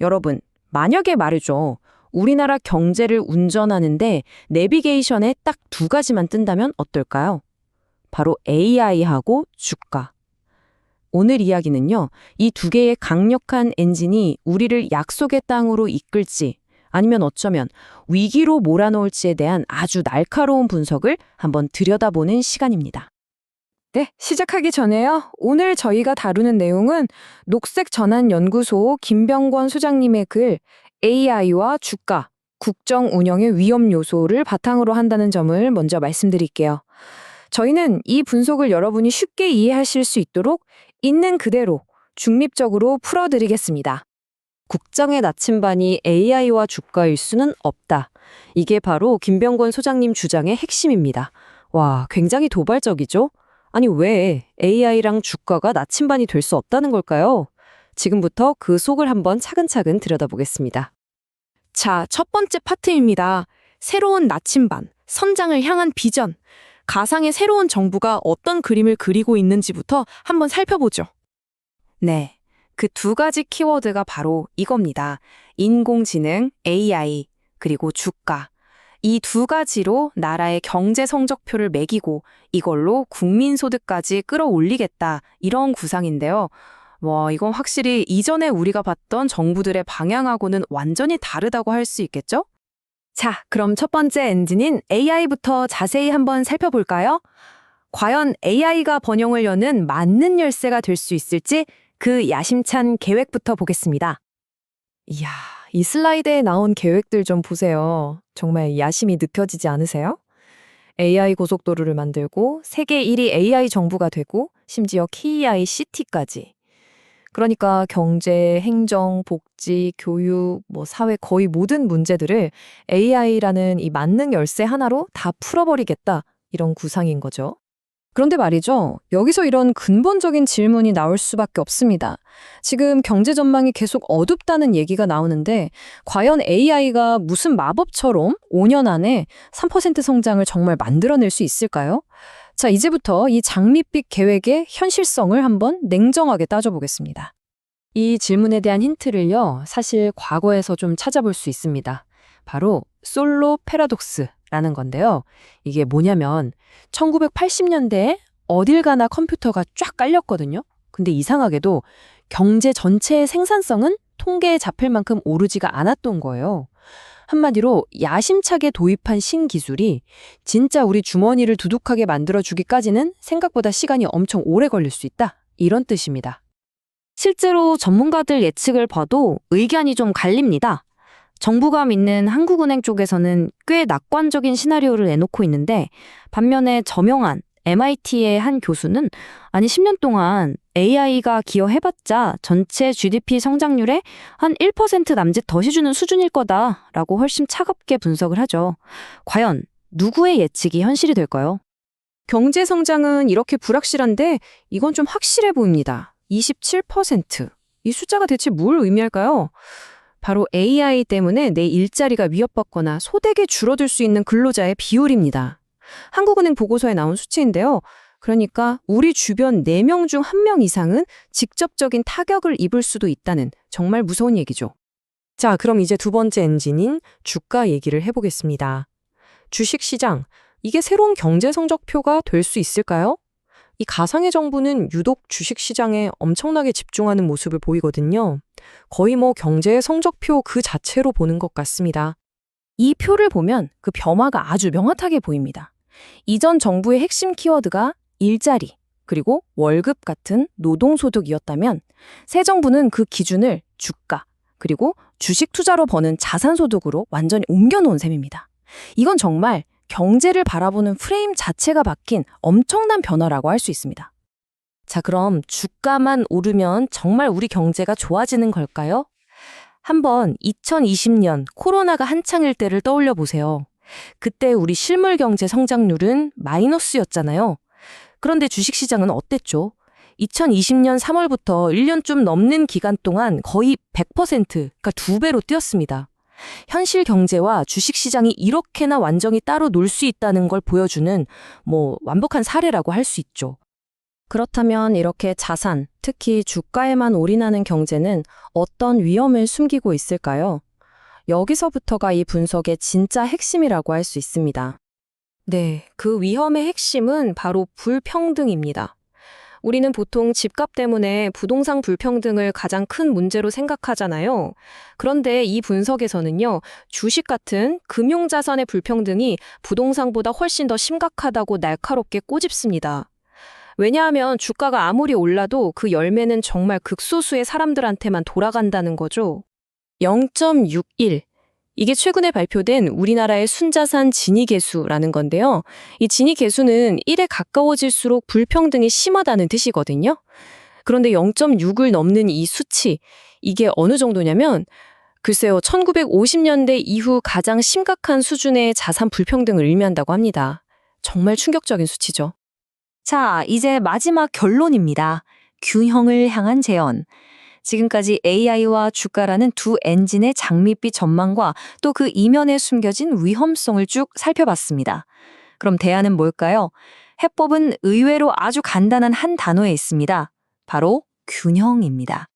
여러분, 만약에 말이죠. 우리나라 경제를 운전하는데 내비게이션에 딱 두 가지만 뜬다면 어떨까요? 바로 AI하고 주가. 오늘 이야기는요, 이 두 개의 강력한 엔진이 우리를 약속의 땅으로 이끌지 아니면 어쩌면 위기로 몰아넣을지에 대한 아주 날카로운 분석을 한번 들여다보는 시간입니다. 네, 시작하기 전에요. 오늘 저희가 다루는 내용은 녹색전환연구소 김병권 소장님의 글 AI와 주가, 국정 운영의 위험 요소를 바탕으로 한다는 점을 먼저 말씀드릴게요. 저희는 이 분석을 여러분이 쉽게 이해하실 수 있도록 있는 그대로 중립적으로 풀어드리겠습니다. 국정의 나침반이 AI와 주가일 수는 없다. 이게 바로 김병권 소장님 주장의 핵심입니다. 와, 굉장히 도발적이죠? 아니, 왜 AI랑 주가가 나침반이 될 수 없다는 걸까요? 지금부터 그 속을 한번 차근차근 들여다보겠습니다. 자, 첫 번째 파트입니다. 새로운 나침반, 선장을 향한 비전, 가상의 새로운 정부가 어떤 그림을 그리고 있는지부터 한번 살펴보죠. 네, 그 두 가지 키워드가 바로 이겁니다. 인공지능, AI, 그리고 주가. 이 두 가지로 나라의 경제 성적표를 매기고 이걸로 국민소득까지 끌어올리겠다, 이런 구상인데요. 이건 확실히 이전에 우리가 봤던 정부들의 방향하고는 완전히 다르다고 할 수 있겠죠? 자, 그럼 첫 번째 엔진인 AI부터 자세히 한번 살펴볼까요? 과연 AI가 번영을 여는 맞는 열쇠가 될 수 있을지 그 야심찬 계획부터 보겠습니다. 이야, 이 슬라이드에 나온 계획들 좀 보세요. 정말 야심이 느껴지지 않으세요? AI 고속도로를 만들고 세계 1위 AI 정부가 되고 심지어 KEI 시티까지. 그러니까 경제, 행정, 복지, 교육, 사회 거의 모든 문제들을 AI라는 이 만능 열쇠 하나로 다 풀어버리겠다, 이런 구상인 거죠. 그런데 말이죠. 여기서 이런 근본적인 질문이 나올 수밖에 없습니다. 지금 경제 전망이 계속 어둡다는 얘기가 나오는데 과연 AI가 무슨 마법처럼 5년 안에 3% 성장을 정말 만들어낼 수 있을까요? 자, 이제부터 이 장밋빛 계획의 현실성을 한번 냉정하게 따져보겠습니다. 이 질문에 대한 힌트를요, 사실 과거에서 좀 찾아볼 수 있습니다. 바로 솔로 패러독스라는 건데요. 이게 뭐냐면 1980년대에 어딜 가나 컴퓨터가 쫙 깔렸거든요. 근데 이상하게도 경제 전체의 생산성은 통계에 잡힐 만큼 오르지가 않았던 거예요. 한마디로 야심차게 도입한 신기술이 진짜 우리 주머니를 두둑하게 만들어주기까지는 생각보다 시간이 엄청 오래 걸릴 수 있다, 이런 뜻입니다. 실제로 전문가들 예측을 봐도 의견이 좀 갈립니다. 정부가 믿는 한국은행 쪽에서는 꽤 낙관적인 시나리오를 내놓고 있는데 반면에 저명한 MIT의 한 교수는 10년 동안 AI가 기여해봤자 전체 GDP 성장률에 한 1% 남짓 더해주는 수준일 거다라고 훨씬 차갑게 분석을 하죠. 과연 누구의 예측이 현실이 될까요? 경제 성장은 이렇게 불확실한데 이건 좀 확실해 보입니다. 27%. 이 숫자가 대체 뭘 의미할까요? 바로 AI 때문에 내 일자리가 위협받거나 소득이 줄어들 수 있는 근로자의 비율입니다. 한국은행 보고서에 나온 수치인데요. 그러니까 우리 주변 4명 중 1명 이상은 직접적인 타격을 입을 수도 있다는 정말 무서운 얘기죠. 자, 그럼 이제 두 번째 엔진인 주가 얘기를 해보겠습니다. 주식시장, 이게 새로운 경제 성적표가 될 수 있을까요? 이 가상의 정부는 유독 주식시장에 엄청나게 집중하는 모습을 보이거든요. 거의 경제의 성적표 그 자체로 보는 것 같습니다. 이 표를 보면 그 변화가 아주 명확하게 보입니다. 이전 정부의 핵심 키워드가 일자리, 그리고 월급 같은 노동소득이었다면 새 정부는 그 기준을 주가, 그리고 주식 투자로 버는 자산소득으로 완전히 옮겨놓은 셈입니다. 이건 정말 경제를 바라보는 프레임 자체가 바뀐 엄청난 변화라고 할 수 있습니다. 자, 그럼 주가만 오르면 정말 우리 경제가 좋아지는 걸까요? 한번 2020년 코로나가 한창일 때를 떠올려 보세요. 그때 우리 실물 경제 성장률은 마이너스였잖아요. 그런데 주식시장은 어땠죠? 2020년 3월부터 1년 좀 넘는 기간 동안 거의 100%, 그러니까 2배로 뛰었습니다. 현실 경제와 주식시장이 이렇게나 완전히 따로 놀 수 있다는 걸 보여주는 완벽한 사례라고 할 수 있죠. 그렇다면 이렇게 자산, 특히 주가에만 올인하는 경제는 어떤 위험을 숨기고 있을까요? 여기서부터가 이 분석의 진짜 핵심이라고 할 수 있습니다. 네, 그 위험의 핵심은 바로 불평등입니다. 우리는 보통 집값 때문에 부동산 불평등을 가장 큰 문제로 생각하잖아요. 그런데 이 분석에서는요, 주식 같은 금융자산의 불평등이 부동산보다 훨씬 더 심각하다고 날카롭게 꼬집습니다. 왜냐하면 주가가 아무리 올라도 그 열매는 정말 극소수의 사람들한테만 돌아간다는 거죠. 0.61. 이게 최근에 발표된 우리나라의 순자산 진위계수라는 건데요. 이 진위계수는 1에 가까워질수록 불평등이 심하다는 뜻이거든요. 그런데 0.6을 넘는 이 수치, 이게 어느 정도냐면 글쎄요, 1950년대 이후 가장 심각한 수준의 자산 불평등을 의미한다고 합니다. 정말 충격적인 수치죠. 자, 이제 마지막 결론입니다. 균형을 향한 재현. 지금까지 AI와 주가라는 두 엔진의 장밋빛 전망과 또 그 이면에 숨겨진 위험성을 쭉 살펴봤습니다. 그럼 대안은 뭘까요? 해법은 의외로 아주 간단한 한 단어에 있습니다. 바로 균형입니다.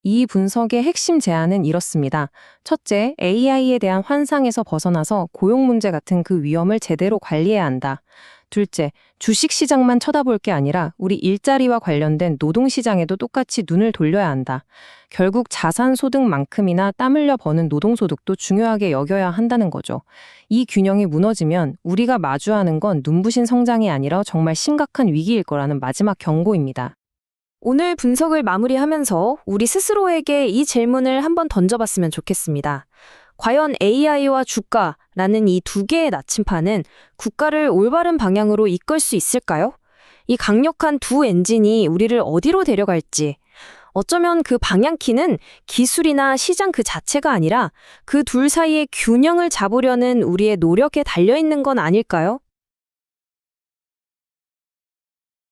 이 분석의 핵심 제안은 이렇습니다. 첫째, AI에 대한 환상에서 벗어나서 고용 문제 같은 그 위험을 제대로 관리해야 한다. 둘째, 주식시장만 쳐다볼 게 아니라 우리 일자리와 관련된 노동시장에도 똑같이 눈을 돌려야 한다. 결국 자산소득만큼이나 땀 흘려 버는 노동소득도 중요하게 여겨야 한다는 거죠. 이 균형이 무너지면 우리가 마주하는 건 눈부신 성장이 아니라 정말 심각한 위기일 거라는 마지막 경고입니다. 오늘 분석을 마무리하면서 우리 스스로에게 이 질문을 한번 던져봤으면 좋겠습니다. 과연 AI와 주가라는 이 두 개의 나침판은 국가를 올바른 방향으로 이끌 수 있을까요? 이 강력한 두 엔진이 우리를 어디로 데려갈지, 어쩌면 그 방향키는 기술이나 시장 그 자체가 아니라 그 둘 사이의 균형을 잡으려는 우리의 노력에 달려있는 건 아닐까요?